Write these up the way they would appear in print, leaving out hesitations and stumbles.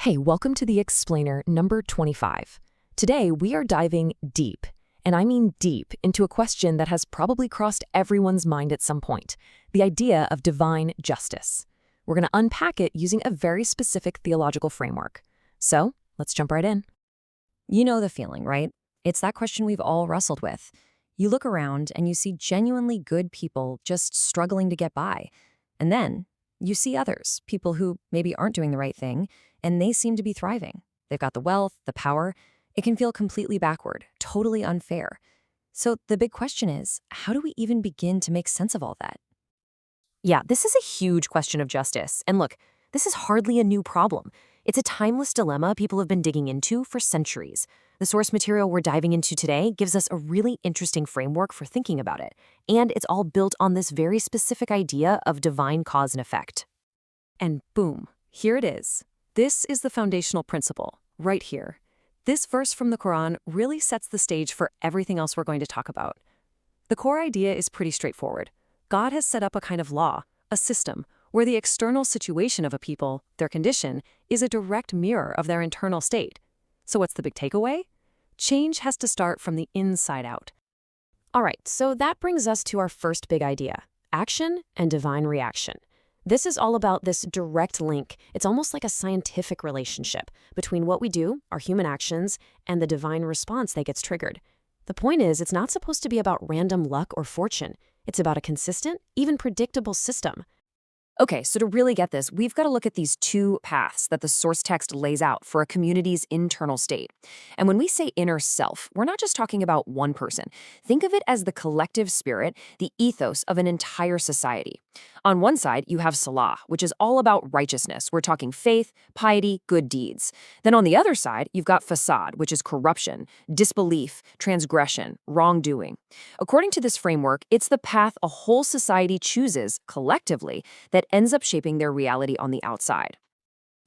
Hey, welcome to the Explainer number 25. Today, we are diving deep, and I mean deep, into a question that has probably crossed everyone's mind at some point, the idea of divine justice. We're going to unpack it using a very specific theological framework. So, let's jump right in. You know the feeling, right? It's that question we've all wrestled with. You look around and you see genuinely good people just struggling to get by. And then you see others, people who maybe aren't doing the right thing, and they seem to be thriving. They've got the wealth, the power. It can feel completely backward, totally unfair. So the big question is, how do we even begin to make sense of all that? Yeah, this is a huge question of justice. And look, this is hardly a new problem. It's a timeless dilemma people have been digging into for centuries. The source material we're diving into today gives us a really interesting framework for thinking about it. And it's all built on this very specific idea of divine cause and effect. And boom, here it is. This is the foundational principle, right here. This verse from the Qur'an really sets the stage for everything else we're going to talk about. The core idea is pretty straightforward. God has set up a kind of law, a system, where the external situation of a people, their condition, is a direct mirror of their internal state. So what's the big takeaway? Change has to start from the inside out. All right, so that brings us to our first big idea, action and divine reaction. This is all about this direct link. It's almost like a scientific relationship between what we do, our human actions, and the divine response that gets triggered. The point is, it's not supposed to be about random luck or fortune. It's about a consistent, even predictable system. Okay, so to really get this, we've got to look at these two paths that the source text lays out for a community's internal state. And when we say inner self, we're not just talking about one person. Think of it as the collective spirit, the ethos of an entire society. On one side, you have Salah, which is all about righteousness. We're talking faith, piety, good deeds. Then on the other side, you've got Fasad, which is corruption, disbelief, transgression, wrongdoing. According to this framework, it's the path a whole society chooses collectively that ends up shaping their reality on the outside.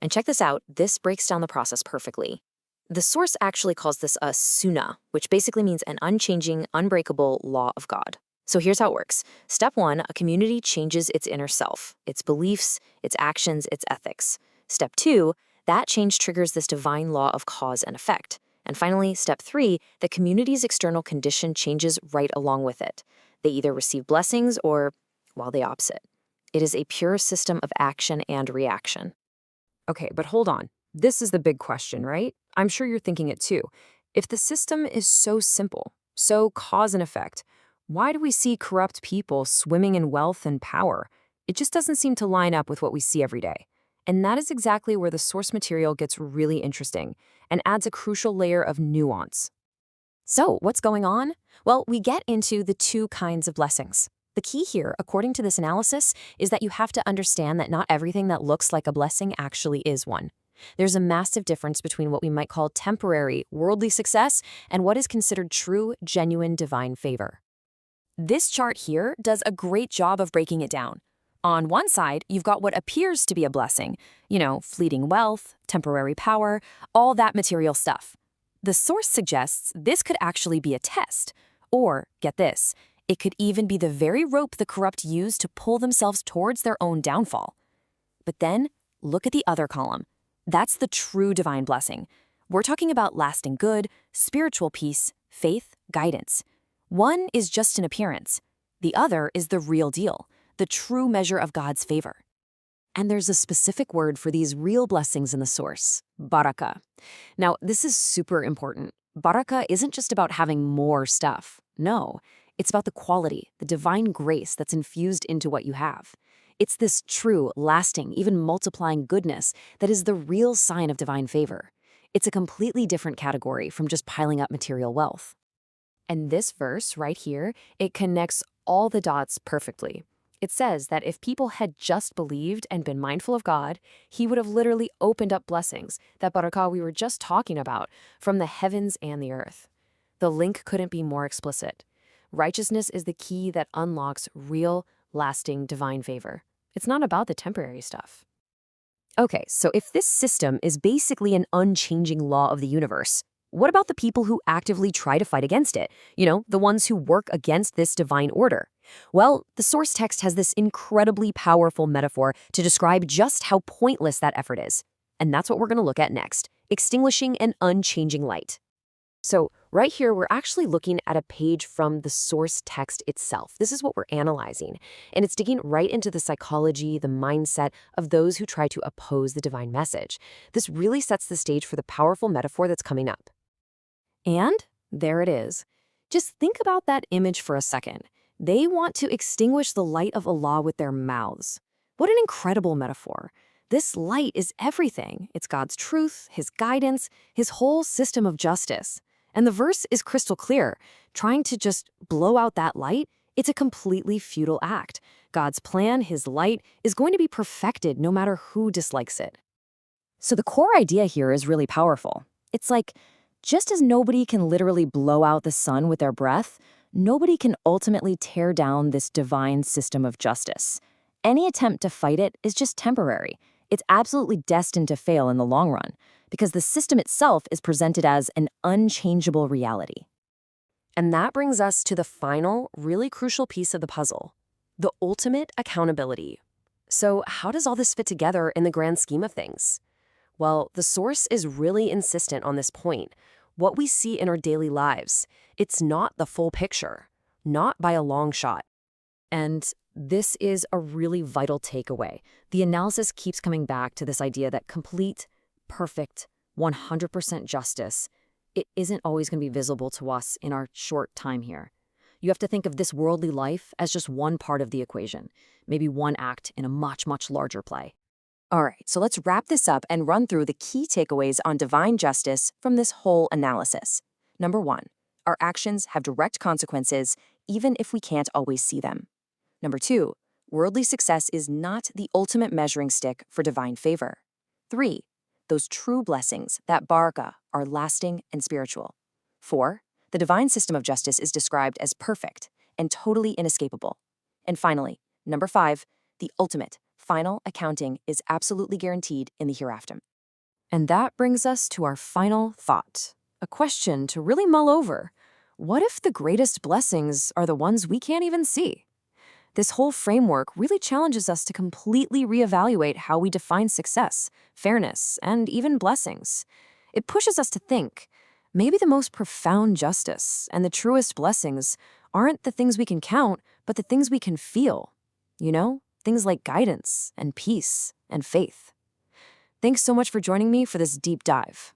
And check this out, this breaks down the process perfectly. The source actually calls this a sunnah, which basically means an unchanging, unbreakable law of God. So here's how it works. Step 1, a community changes its inner self, its beliefs, its actions, its ethics. Step 2, that change triggers this divine law of cause and effect. And finally, step 3, the community's external condition changes right along with it. They either receive blessings or, well, the opposite. It is a pure system of action and reaction. Okay, but hold on. This is the big question, right? I'm sure you're thinking it too. If the system is so simple, so cause and effect, why do we see corrupt people swimming in wealth and power? It just doesn't seem to line up with what we see every day. And that is exactly where the source material gets really interesting and adds a crucial layer of nuance. So what's going on? Well, we get into the two kinds of blessings. The key here, according to this analysis, is that you have to understand that not everything that looks like a blessing actually is one. There's a massive difference between what we might call temporary, worldly success and what is considered true, genuine divine favor. This chart here does a great job of breaking it down. On one side, you've got what appears to be a blessing, fleeting wealth, temporary power, all that material stuff. The source suggests this could actually be a test. Or, get this, it could even be the very rope the corrupt use to pull themselves towards their own downfall. But then, look at the other column. That's the true divine blessing. We're talking about lasting good, spiritual peace, faith, guidance. One is just an appearance. The other is the real deal, the true measure of God's favor. And there's a specific word for these real blessings in the source, barakah. Now, this is super important. Barakah isn't just about having more stuff. No, it's about the quality, the divine grace that's infused into what you have. It's this true, lasting, even multiplying goodness that is the real sign of divine favor. It's a completely different category from just piling up material wealth. And this verse right here, it connects all the dots perfectly. It says that if people had just believed and been mindful of God, he would have literally opened up blessings, that barakah we were just talking about, from the heavens and the earth. The link couldn't be more explicit. Righteousness is the key that unlocks real, lasting divine favor. It's not about the temporary stuff. Okay, so if this system is basically an unchanging law of the universe, what about the people who actively try to fight against it? The ones who work against this divine order? Well, the source text has this incredibly powerful metaphor to describe just how pointless that effort is. And that's what we're going to look at next, extinguishing an unchanging light. So right here, we're actually looking at a page from the source text itself. This is what we're analyzing. And it's digging right into the psychology, the mindset of those who try to oppose the divine message. This really sets the stage for the powerful metaphor that's coming up. And there it is. Just think about that image for a second. They want to extinguish the light of Allah with their mouths. What an incredible metaphor. This light is everything. It's God's truth, His guidance, His whole system of justice. And the verse is crystal clear. Trying to just blow out that light, it's a completely futile act. God's plan, His light, is going to be perfected no matter who dislikes it. So the core idea here is really powerful. It's like, just as nobody can literally blow out the sun with their breath, nobody can ultimately tear down this divine system of justice. Any attempt to fight it is just temporary. It's absolutely destined to fail in the long run, because the system itself is presented as an unchangeable reality. And that brings us to the final, really crucial piece of the puzzle, the ultimate accountability. So how does all this fit together in the grand scheme of things? Well, the source is really insistent on this point. What we see in our daily lives, it's not the full picture, not by a long shot. And this is a really vital takeaway. The analysis keeps coming back to this idea that complete, perfect, 100% justice, it isn't always going to be visible to us in our short time here. You have to think of this worldly life as just one part of the equation, maybe one act in a much, much larger play. All right, so let's wrap this up and run through the key takeaways on divine justice from this whole analysis. Number 1, our actions have direct consequences, even if we can't always see them. Number 2, worldly success is not the ultimate measuring stick for divine favor. 3, those true blessings, that baraka, are lasting and spiritual. 4, the divine system of justice is described as perfect and totally inescapable. And finally, number 5, the ultimate, final accounting is absolutely guaranteed in the hereafter. And that brings us to our final thought, a question to really mull over. What if the greatest blessings are the ones we can't even see? This whole framework really challenges us to completely reevaluate how we define success, fairness, and even blessings. It pushes us to think, maybe the most profound justice and the truest blessings aren't the things we can count, but the things we can feel. You know, things like guidance and peace and faith. Thanks so much for joining me for this deep dive.